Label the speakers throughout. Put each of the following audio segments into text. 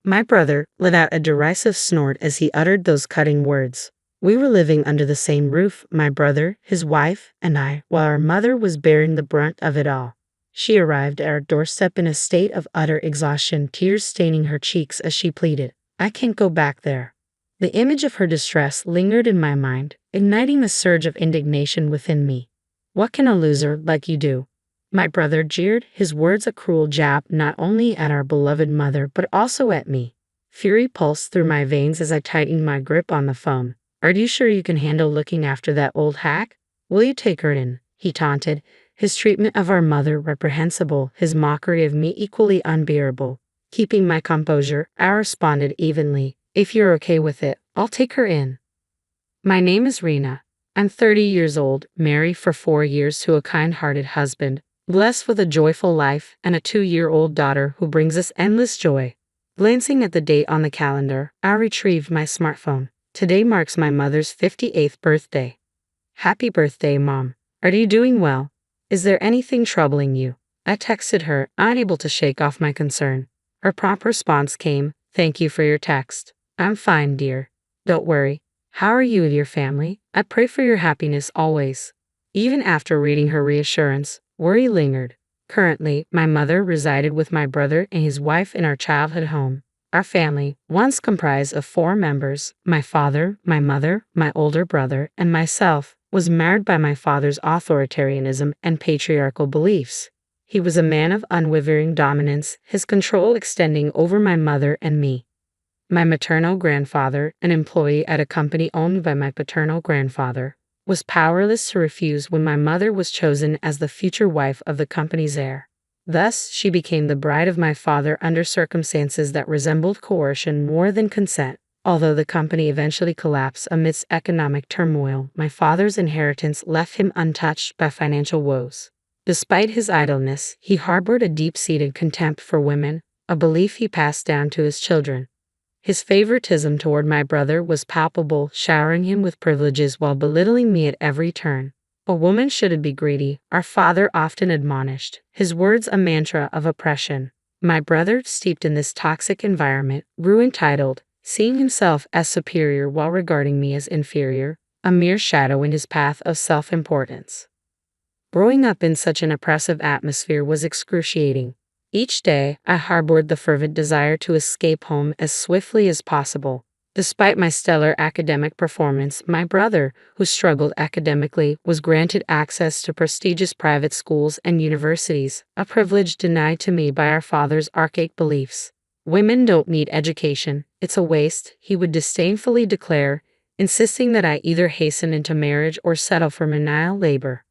Speaker 1: My brother let out a derisive snort as he uttered those cutting words. We were living under the same roof, my brother, his wife, and I, while our mother was bearing the brunt of it all. She arrived at our doorstep in a state of utter exhaustion, tears staining her cheeks as she pleaded, "I can't go back there." The image of her distress lingered in my mind, igniting a surge of indignation within me. "What can a loser like you do?" My brother jeered, his words a cruel jab not only at our beloved mother but also at me. Fury pulsed through my veins as I tightened my grip on the phone. "Are you sure you can handle looking after that old hack? Will you take her in?" he taunted, his treatment of our mother reprehensible, his mockery of me equally unbearable. Keeping my composure, I responded evenly, "If you're okay with it, I'll take her in." "My name is Rena. I'm 30 years old, married for 4 years to a kind-hearted husband, blessed with a joyful life and a 2-year-old daughter who brings us endless joy." Glancing at the date on the calendar, I retrieved my smartphone. "Today marks my mother's 58th birthday. Happy birthday, Mom. Are you doing well? Is there anything troubling you?" I texted her, unable to shake off my concern. Her prompt response came, "Thank you for your text. I'm fine, dear. Don't worry. How are you and your family? I pray for your happiness always." Even after reading her reassurance, worry lingered. Currently, my mother resided with my brother and his wife in our childhood home. Our family, once comprised of 4 members, my father, my mother, my older brother, and myself, was marred by my father's authoritarianism and patriarchal beliefs. He was a man of unwavering dominance, his control extending over my mother and me. My maternal grandfather, an employee at a company owned by my paternal grandfather, was powerless to refuse when my mother was chosen as the future wife of the company's heir. Thus, she became the bride of my father under circumstances that resembled coercion more than consent. Although the company eventually collapsed amidst economic turmoil, my father's inheritance left him untouched by financial woes. Despite his idleness, he harbored a deep-seated contempt for women, a belief he passed down to his children. His favoritism toward my brother was palpable, showering him with privileges while belittling me at every turn. "A woman shouldn't be greedy," our father often admonished, his words a mantra of oppression. My brother, steeped in this toxic environment, grew entitled, seeing himself as superior while regarding me as inferior, a mere shadow in his path of self-importance. Growing up in such an oppressive atmosphere was excruciating. Each day, I harbored the fervent desire to escape home as swiftly as possible. Despite my stellar academic performance, my brother, who struggled academically, was granted access to prestigious private schools and universities, a privilege denied to me by our father's archaic beliefs. "Women don't need education. It's a waste," he would disdainfully declare, insisting that I either hasten into marriage or settle for menial labor.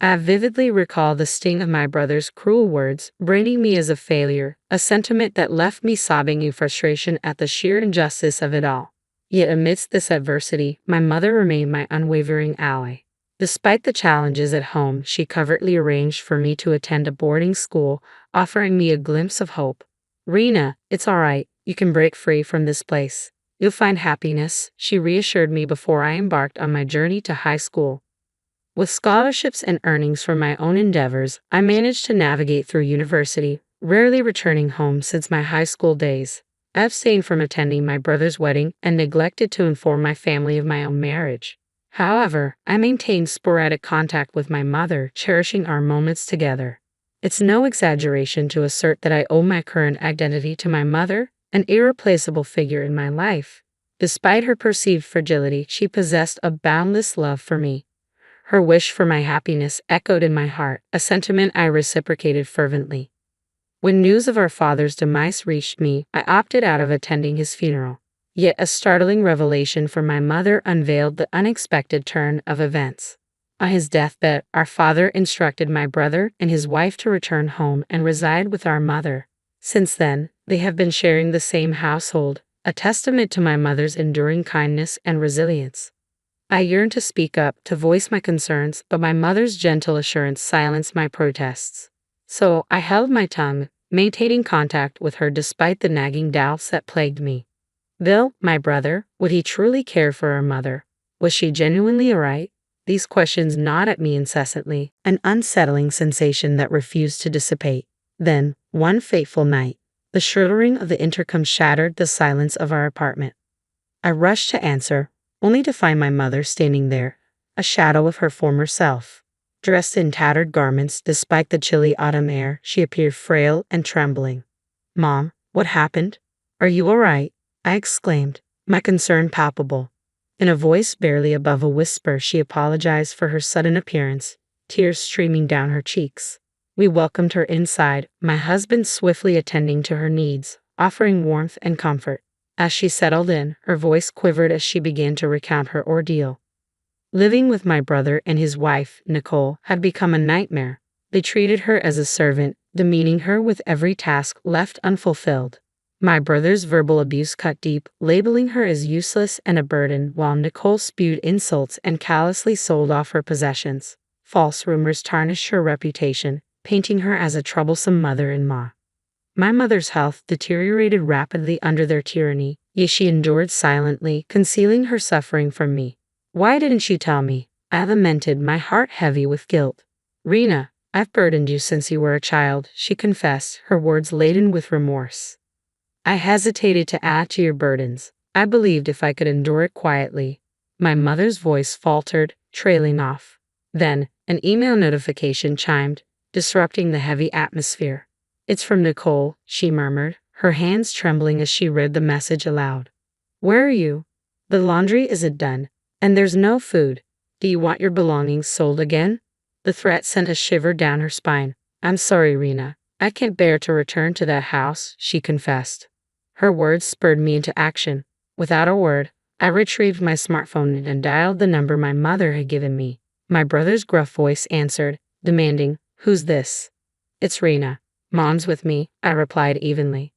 Speaker 1: I vividly recall the sting of my brother's cruel words, branding me as a failure, a sentiment that left me sobbing in frustration at the sheer injustice of it all. Yet amidst this adversity, my mother remained my unwavering ally. Despite the challenges at home, she covertly arranged for me to attend a boarding school, offering me a glimpse of hope. "Rena, it's all right. You can break free from this place. You'll find happiness," she reassured me before I embarked on my journey to high school. With scholarships and earnings from my own endeavors, I managed to navigate through university, rarely returning home since my high school days. I abstained from attending my brother's wedding and neglected to inform my family of my own marriage. However, I maintained sporadic contact with my mother, cherishing our moments together. It's no exaggeration to assert that I owe my current identity to my mother, an irreplaceable figure in my life. Despite her perceived fragility, she possessed a boundless love for me. Her wish for my happiness echoed in my heart, a sentiment I reciprocated fervently. When news of our father's demise reached me, I opted out of attending his funeral. Yet a startling revelation from my mother unveiled the unexpected turn of events. On his deathbed, our father instructed my brother and his wife to return home and reside with our mother. Since then, they have been sharing the same household, a testament to my mother's enduring kindness and resilience. I yearned to speak up, to voice my concerns, but my mother's gentle assurance silenced my protests. So I held my tongue, maintaining contact with her despite the nagging doubts that plagued me. Bill, my brother, would he truly care for our mother? Was she genuinely alright? These questions gnawed at me incessantly, an unsettling sensation that refused to dissipate. Then, one fateful night, The shrieking of the intercom shattered the silence of our apartment. I rushed to answer, only to find my mother standing there, a shadow of her former self. Dressed in tattered garments despite the chilly autumn air, she appeared frail and trembling. "Mom, what happened? Are you all right?" I exclaimed, my concern palpable. In a voice barely above a whisper, she apologized for her sudden appearance, tears streaming down her cheeks. We welcomed her inside, my husband swiftly attending to her needs, offering warmth and comfort. As she settled in, her voice quivered as she began to recount her ordeal. Living with my brother and his wife, Nicole, had become a nightmare. They treated her as a servant, demeaning her with every task left unfulfilled. My brother's verbal abuse cut deep, labeling her as useless and a burden, while Nicole spewed insults and callously sold off her possessions. False rumors tarnished her reputation, painting her as a troublesome mother-in-law. My mother's health deteriorated rapidly under their tyranny, yet she endured silently, concealing her suffering from me. "Why didn't you tell me?" I lamented, my heart heavy with guilt. "Rena, I've burdened you since you were a child," she confessed, her words laden with remorse. "I hesitated to add to your burdens. I believed if I could endure it quietly." My mother's voice faltered, trailing off. Then, an email notification chimed, disrupting the heavy atmosphere. "It's from Nicole," she murmured, her hands trembling as she read the message aloud. "Where are you? The laundry isn't done, and there's no food. Do you want your belongings sold again?" The threat sent a shiver down her spine. "I'm sorry, Rena. I can't bear to return to that house," she confessed. Her words spurred me into action. Without a word, I retrieved my smartphone and dialed the number my mother had given me. My brother's gruff voice answered, demanding, "Who's this?" "It's Rena. Mom's with me," I replied evenly.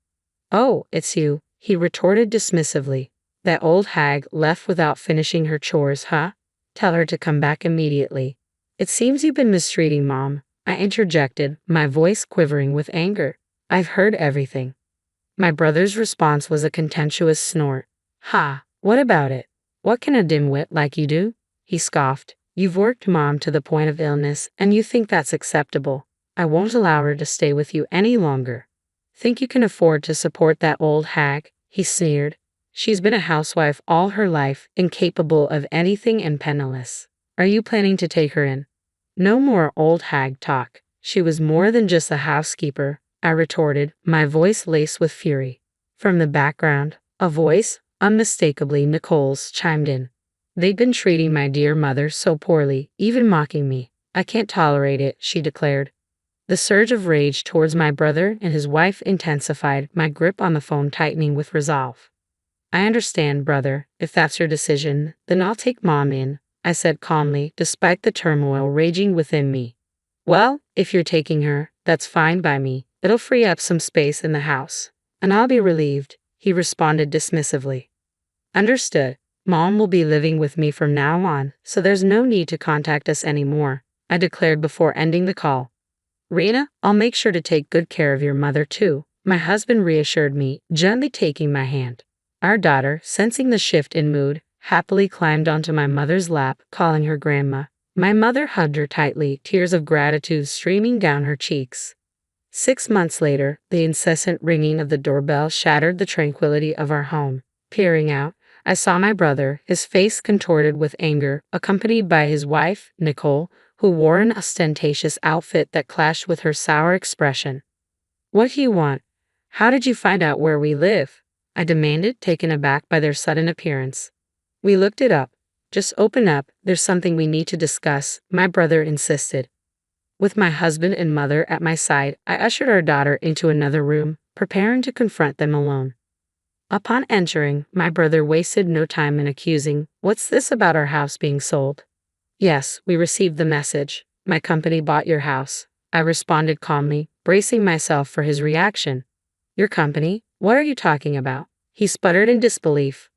Speaker 1: "Oh, it's you," he retorted dismissively. "That old hag left without finishing her chores, huh? Tell her to come back immediately." "It seems you've been mistreating Mom," I interjected, my voice quivering with anger. "I've heard everything." My brother's response was a contemptuous snort. "Ha, what about it? What can a dimwit like you do?" he scoffed. "You've worked Mom to the point of illness, and you think that's acceptable. I won't allow her to stay with you any longer." "Think you can afford to support that old hag?" he sneered. "She's been a housewife all her life, incapable of anything and penniless. Are you planning to take her in?" "No more old hag talk. She was more than just a housekeeper," I retorted, my voice laced with fury. From the background, a voice, unmistakably Nicole's, chimed in. "They've been treating my dear mother so poorly, even mocking me. I can't tolerate it," she declared. The surge of rage towards my brother and his wife intensified, my grip on the phone tightening with resolve. "I understand, brother. If that's your decision, then I'll take Mom in," I said calmly, despite the turmoil raging within me. "Well, if you're taking her, that's fine by me. It'll free up some space in the house, and I'll be relieved," he responded dismissively. "Understood. Mom will be living with me from now on, so there's no need to contact us anymore," I declared before ending the call. "Rena, I'll make sure to take good care of your mother too," my husband reassured me, gently taking my hand. Our daughter, sensing the shift in mood, happily climbed onto my mother's lap, calling her grandma. My mother hugged her tightly, tears of gratitude streaming down her cheeks. 6 months later, the incessant ringing of the doorbell shattered the tranquility of our home. Peering out, I saw my brother, his face contorted with anger, accompanied by his wife, Nicole, who wore an ostentatious outfit that clashed with her sour expression. "What do you want? How did you find out where we live?" I demanded, taken aback by their sudden appearance. "We looked it up. Just open up, there's something we need to discuss," my brother insisted. With my husband and mother at my side, I ushered our daughter into another room, preparing to confront them alone. Upon entering, my brother wasted no time in accusing, "What's this about our house being sold?" "Yes, we received the message. My company bought your house," I responded calmly, bracing myself for his reaction. "Your company? What are you talking about?" He sputtered in disbelief.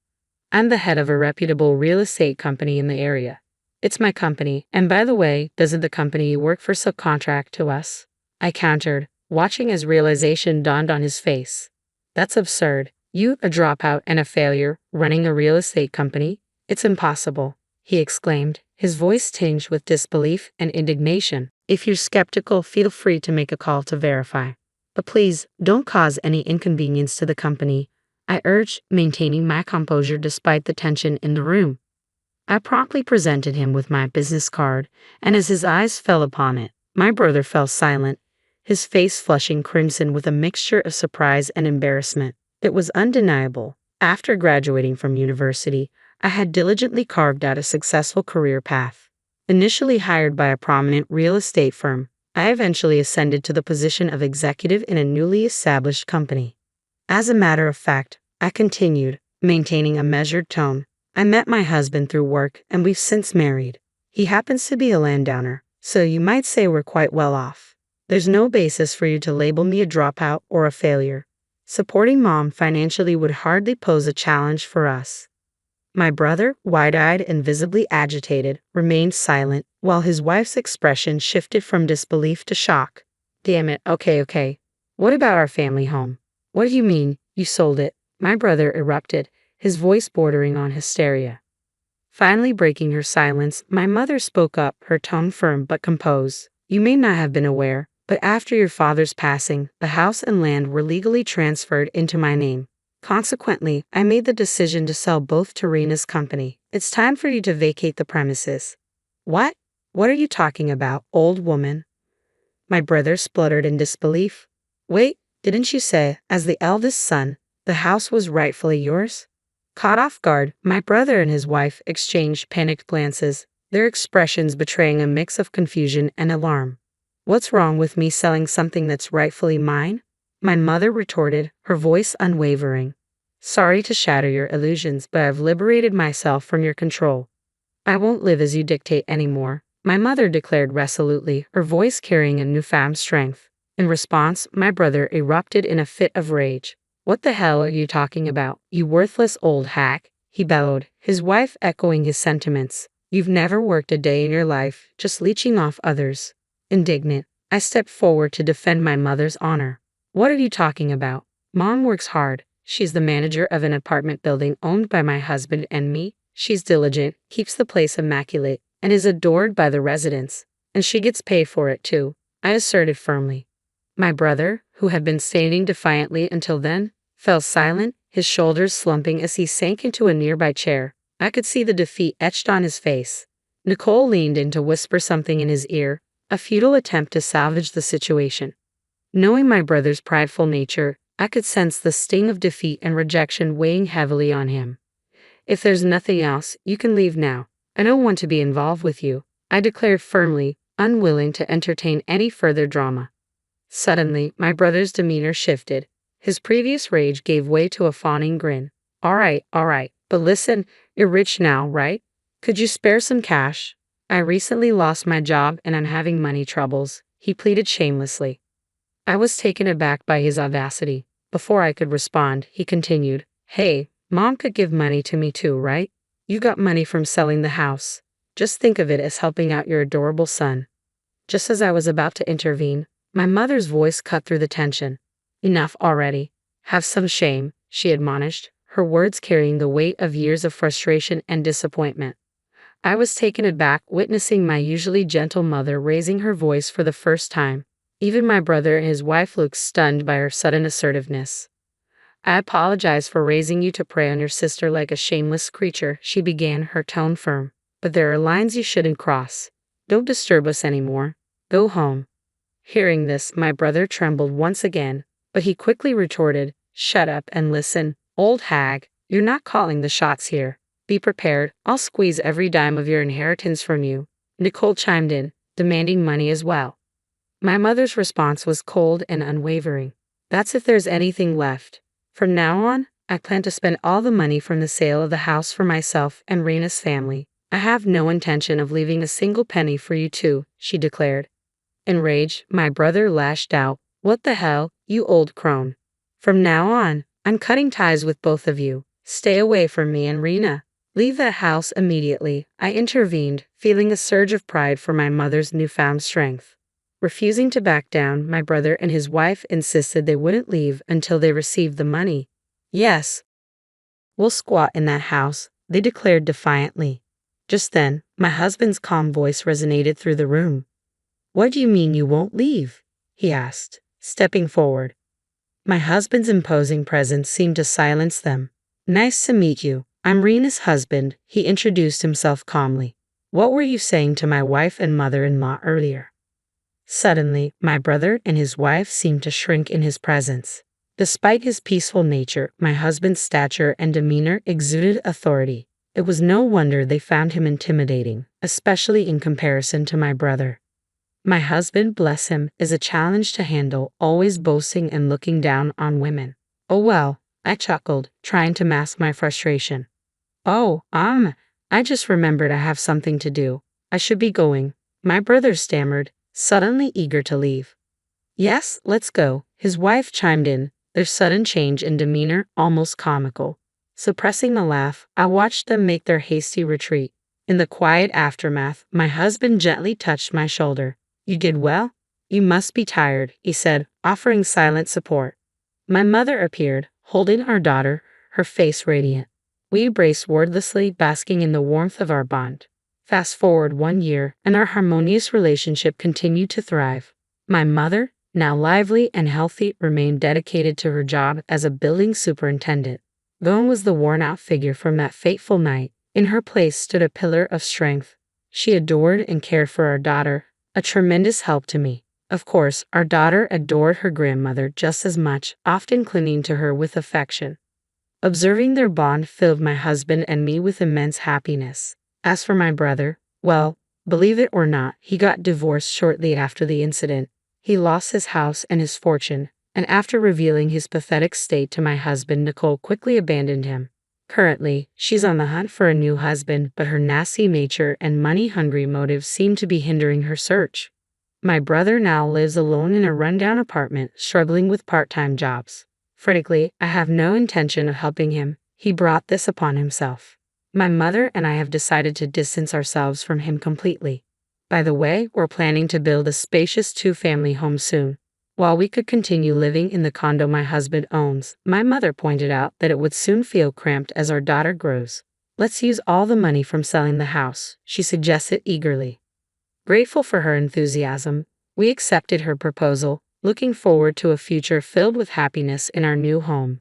Speaker 1: "I'm the head of a reputable real estate company in the area. It's my company, and by the way, doesn't the company you work for subcontract to us?" I countered, watching as realization dawned on his face. "That's absurd. You, a dropout and a failure, running a real estate company? It's impossible," he exclaimed, his voice tinged with disbelief and indignation. "If you're skeptical, feel free to make a call to verify." But please, don't cause any inconvenience to the company, I urged, maintaining my composure despite the tension in the room. I promptly presented him with my business card, and as his eyes fell upon it, my brother fell silent, his face flushing crimson with a mixture of surprise and embarrassment. It was undeniable. After graduating from university, I had diligently carved out a successful career path. Initially hired by a prominent real estate firm, I eventually ascended to the position of executive in a newly established company. As a matter of fact, I continued, maintaining a measured tone. I met my husband through work and we've since married. He happens to be a landowner, so you might say we're quite well off. There's no basis for you to label me a dropout or a failure. Supporting mom financially would hardly pose a challenge for us. My brother, wide-eyed and visibly agitated, remained silent, while his wife's expression shifted from disbelief to shock. Damn it, okay. What about our family home? What do you mean, you sold it? My brother erupted, his voice bordering on hysteria. Finally breaking her silence, my mother spoke up, her tone firm but composed. You may not have been aware, but after your father's passing, the house and land were legally transferred into my name. Consequently, I made the decision to sell both to Rena's company. It's time for you to vacate the premises. What? What are you talking about, old woman? My brother spluttered in disbelief. Wait, didn't you say, as the eldest son, the house was rightfully yours? Caught off guard, my brother and his wife exchanged panicked glances, their expressions betraying a mix of confusion and alarm. What's wrong with me selling something that's rightfully mine? My mother retorted, her voice unwavering. Sorry to shatter your illusions, but I've liberated myself from your control. I won't live as you dictate anymore, my mother declared resolutely, her voice carrying a newfound strength. In response, my brother erupted in a fit of rage. What the hell are you talking about, you worthless old hack? He bellowed, his wife echoing his sentiments. You've never worked a day in your life, just leeching off others. Indignant, I stepped forward to defend my mother's honor. What are you talking about? Mom works hard. She's the manager of an apartment building owned by my husband and me. She's diligent, keeps the place immaculate, and is adored by the residents. And she gets paid for it too, I asserted firmly. My brother, who had been standing defiantly until then, fell silent, his shoulders slumping as he sank into a nearby chair. I could see the defeat etched on his face. Nicole leaned in to whisper something in his ear, a futile attempt to salvage the situation. Knowing my brother's prideful nature, I could sense the sting of defeat and rejection weighing heavily on him. If there's nothing else, you can leave now. I don't want to be involved with you, I declared firmly, unwilling to entertain any further drama. Suddenly, my brother's demeanor shifted. His previous rage gave way to a fawning grin. All right, but listen, you're rich now, right? Could you spare some cash? I recently lost my job and I'm having money troubles, he pleaded shamelessly. I was taken aback by his audacity. Before I could respond, he continued, Hey, Mom could give money to me too, right? You got money from selling the house. Just think of it as helping out your adorable son. Just as I was about to intervene, my mother's voice cut through the tension. Enough already. Have some shame, she admonished, her words carrying the weight of years of frustration and disappointment. I was taken aback witnessing my usually gentle mother raising her voice for the first time. Even my brother and his wife looked stunned by her sudden assertiveness. I apologize for raising you to prey on your sister like a shameless creature, she began, her tone firm. But there are lines you shouldn't cross. Don't disturb us anymore. Go home. Hearing this, my brother trembled once again, but he quickly retorted, Shut up and listen, old hag. You're not calling the shots here. Be prepared, I'll squeeze every dime of your inheritance from you. Nicole chimed in, demanding money as well. My mother's response was cold and unwavering. That's if there's anything left. From now on, I plan to spend all the money from the sale of the house for myself and Rena's family. I have no intention of leaving a single penny for you two, she declared. Enraged, my brother lashed out, What the hell, you old crone. From now on, I'm cutting ties with both of you. Stay away from me and Rena. Leave that house immediately, I intervened, feeling a surge of pride for my mother's newfound strength. Refusing to back down, my brother and his wife insisted they wouldn't leave until they received the money. Yes, we'll squat in that house, they declared defiantly. Just then, my husband's calm voice resonated through the room. What do you mean you won't leave? He asked, stepping forward. My husband's imposing presence seemed to silence them. Nice to meet you. I'm Rena's husband, he introduced himself calmly. What were you saying to my wife and mother-in-law earlier? Suddenly, my brother and his wife seemed to shrink in his presence. Despite his peaceful nature, my husband's stature and demeanor exuded authority. It was no wonder they found him intimidating, especially in comparison to my brother. My husband, bless him, is a challenge to handle, always boasting and looking down on women. Oh well, I chuckled, trying to mask my frustration. Oh, I just remembered I have something to do. I should be going. My brother stammered, suddenly eager to leave. Yes, let's go, his wife chimed in, their sudden change in demeanor almost comical. Suppressing a laugh, I watched them make their hasty retreat. In the quiet aftermath, my husband gently touched my shoulder. You did well? You must be tired, he said, offering silent support. My mother appeared, holding our daughter, her face radiant. We embraced wordlessly, basking in the warmth of our bond. Fast forward 1 year, and our harmonious relationship continued to thrive. My mother, now lively and healthy, remained dedicated to her job as a building superintendent. Gone was the worn-out figure from that fateful night. In her place stood a pillar of strength. She adored and cared for our daughter, a tremendous help to me. Of course, our daughter adored her grandmother just as much, often clinging to her with affection. Observing their bond filled my husband and me with immense happiness. As for my brother, well, believe it or not, he got divorced shortly after the incident. He lost his house and his fortune, and after revealing his pathetic state to my husband, Nicole quickly abandoned him. Currently, she's on the hunt for a new husband, but her nasty nature and money-hungry motives seem to be hindering her search. My brother now lives alone in a rundown apartment, struggling with part-time jobs. Frankly, I have no intention of helping him. He brought this upon himself. My mother and I have decided to distance ourselves from him completely. By the way, we're planning to build a spacious 2-family home soon. While we could continue living in the condo my husband owns, my mother pointed out that it would soon feel cramped as our daughter grows. Let's use all the money from selling the house, she suggested eagerly. Grateful for her enthusiasm, we accepted her proposal, looking forward to a future filled with happiness in our new home.